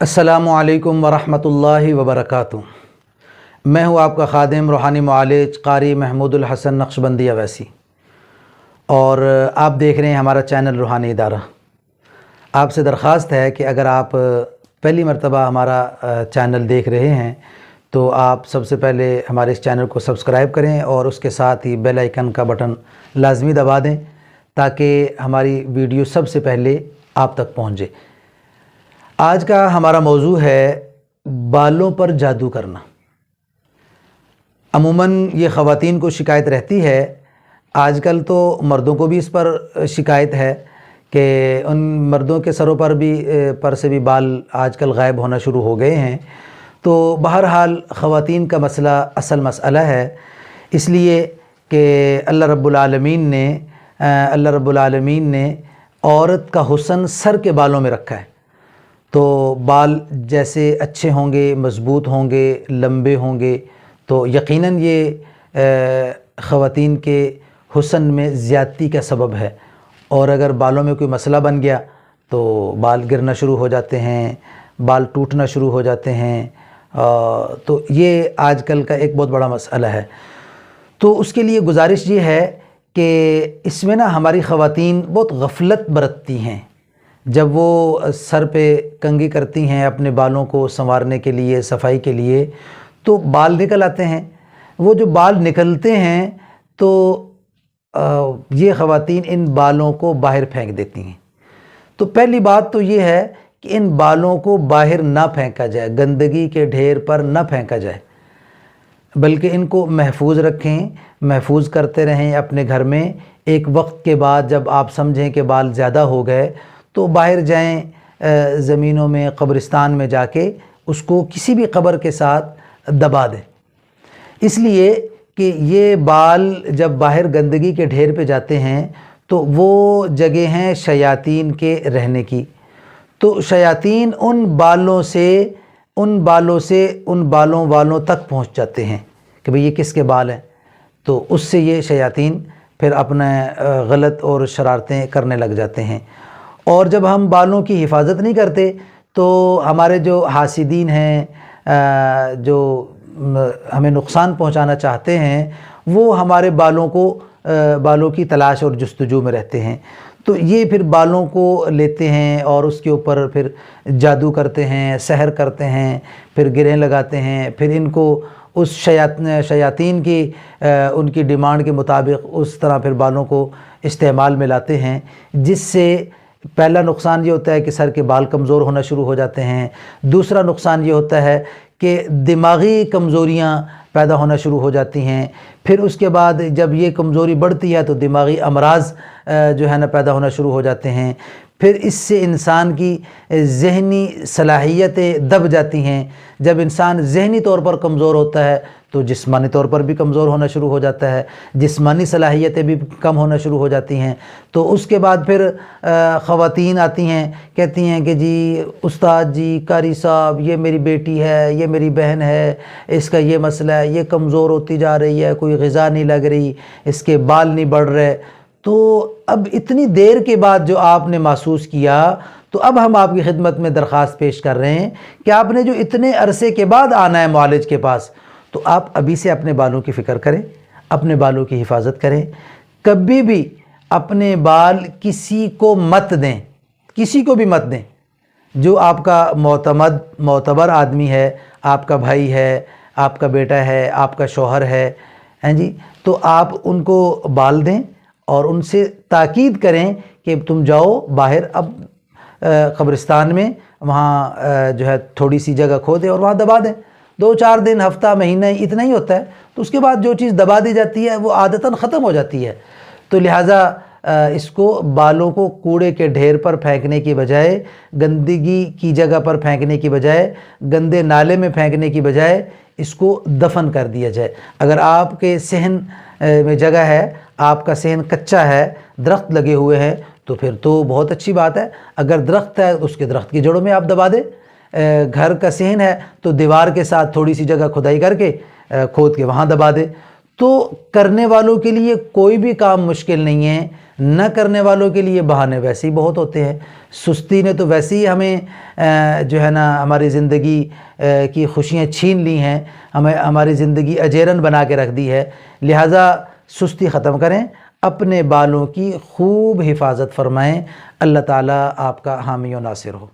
अस्सलामु अलैकुम वरहमतुल्लाहि वबरकातुहू। मैं हूँ आपका खादिम रूहानी मुआलिज क़ारी महमूदुल हसन नक्शबंदी अवैसी, और आप देख रहे हैं हमारा चैनल रूहानी इदारा। आपसे दरख्वास्त है कि अगर आप पहली मरतबा हमारा चैनल देख रहे हैं तो आप सबसे पहले हमारे इस चैनल को सब्सक्राइब करें और उसके साथ ही बेल आइकन का बटन लाजमी दबा दें ताकि हमारी वीडियो सबसे पहले आप तक पहुँचे। आज का हमारा मौजू है बालों पर जादू करना। अमूमन ये ख़वातीन को शिकायत रहती है, आजकल तो मर्दों को भी इस पर शिकायत है कि उन मर्दों के सरों पर से भी बाल आजकल गायब होना शुरू हो गए हैं। तो बहरहाल ख़वातीन का मसला असल मसला है, इसलिए कि अल्लाह रब्बुल आलमीन ने औरत का हुस्न सर के बालों में रखा है। तो बाल जैसे अच्छे होंगे, मज़बूत होंगे, लंबे होंगे तो यकीनन ये ख़वातीन के हुस्न में ज़्यादती का सबब है। और अगर बालों में कोई मसला बन गया तो बाल गिरना शुरू हो जाते हैं, बाल टूटना शुरू हो जाते हैं। तो ये आजकल का एक बहुत बड़ा मसला है। तो उसके लिए गुजारिश ये है कि इसमें ना हमारी ख़वातीन बहुत गफलत बरतती हैं। जब वो सर पे कंघी करती हैं अपने बालों को संवारने के लिए, सफाई के लिए, तो बाल निकल आते हैं। वो जो बाल निकलते हैं तो ये ख़वातीन इन बालों को बाहर फेंक देती हैं। तो पहली बात तो ये है कि इन बालों को बाहर ना फेंका जाए, गंदगी के ढेर पर ना फेंका जाए, बल्कि इनको महफूज रखें, महफूज करते रहें अपने घर में। एक वक्त के बाद जब आप समझें कि बाल ज़्यादा हो गए तो बाहर जाएं, ज़मीनों में, कब्रिस्तान में जाके उसको किसी भी कब्र के साथ दबा दें। इसलिए कि ये बाल जब बाहर गंदगी के ढेर पे जाते हैं तो वो जगह हैं शयातीन के रहने की। तो शयातीन उन बालों वालों तक पहुंच जाते हैं कि भाई ये किसके बाल हैं। तो उससे ये शयातीन फिर अपना गलत और शरारतें करने लग जाते हैं। और जब हम बालों की हिफाजत नहीं करते तो हमारे जो हासिदीन हैं, जो हमें नुकसान पहुंचाना चाहते हैं, वो हमारे बालों की तलाश और जुस्तजू में रहते हैं। तो ये फिर बालों को लेते हैं और उसके ऊपर फिर जादू करते हैं, सहर करते हैं, फिर गिरहें लगाते हैं, फिर इनको उस शयातीन की उनकी डिमांड के मुताबिक उस तरह फिर बालों को इस्तेमाल में लाते हैं, जिससे पहला नुकसान ये होता है कि सर के बाल कमज़ोर होना शुरू हो जाते हैं। दूसरा नुकसान ये होता है कि दिमागी कमज़ोरियाँ पैदा होना शुरू हो जाती हैं। फिर उसके बाद जब ये कमज़ोरी बढ़ती है तो दिमागी अमराज़ जो है ना पैदा होना शुरू हो जाते हैं। फिर इससे इंसान की ज़हनी सलाहियतें दब जाती हैं। जब इंसान ज़हनी तौर पर कमज़ोर होता है तो जिस्मानी तौर पर भी कमज़ोर होना शुरू हो जाता है, जिस्मानी सलाहियतें भी कम होना शुरू हो जाती हैं। तो उसके बाद फिर ख़वातीन आती हैं, कहती हैं कि जी उस्ताद जी, कारी साहब, ये मेरी बेटी है, ये मेरी बहन है, इसका ये मसला है, ये कमज़ोर होती जा रही है, कोई ग़िज़ा नहीं लग रही, इसके बाल नहीं बढ़ रहे। तो अब इतनी देर के बाद जो आपने महसूस किया, तो अब हम आपकी खिदमत में दरख्वास्त पेश कर रहे हैं कि आपने जो इतने अरसे के बाद आना है मुआलिज के पास, तो आप अभी से अपने बालों की फ़िक्र करें, अपने बालों की हिफाजत करें। कभी भी अपने बाल किसी को मत दें, किसी को भी मत दें। जो आपका मोतबर आदमी है, आपका भाई है, आपका बेटा है, आपका शौहर है, हैं जी, तो आप उनको बाल दें और उनसे ताकीद करें कि तुम जाओ बाहर, अब कब्रिस्तान में वहाँ जो है थोड़ी सी जगह खो दें और वहाँ दबा दें। 2-4 दिन, हफ्ता, महीना, इतना ही होता है। तो उसके बाद जो चीज़ दबा दी जाती है वो आदतन ख़त्म हो जाती है। तो लिहाजा इसको बालों को कूड़े के ढेर पर फेंकने की बजाय, गंदगी की जगह पर फेंकने की बजाय, गंदे नाले में फेंकने की बजाय इसको दफन कर दिया जाए। अगर आपके सहन में जगह है, आपका सहन कच्चा है, दरख्त लगे हुए हैं, तो फिर तो बहुत अच्छी बात है। अगर दरख्त है तो उसके दरख्त की जड़ों में आप दबा दें। घर का सहन है तो दीवार के साथ थोड़ी सी जगह खुदाई करके खोद के वहाँ दबा दे। तो करने वालों के लिए कोई भी काम मुश्किल नहीं है। نہ کرنے والوں کے لیے بہانے ویسے ہی بہت ہوتے ہیں۔ سستی نے تو ویسے ہی ہمیں جو ہے نا ہماری زندگی کی خوشیاں چھین لی ہیں، ہماری زندگی اجیرن بنا کے رکھ دی ہے، لہٰذا سستی ختم کریں، اپنے بالوں کی خوب حفاظت فرمائیں۔ اللہ تعالیٰ آپ کا حامی و ناصر ہو۔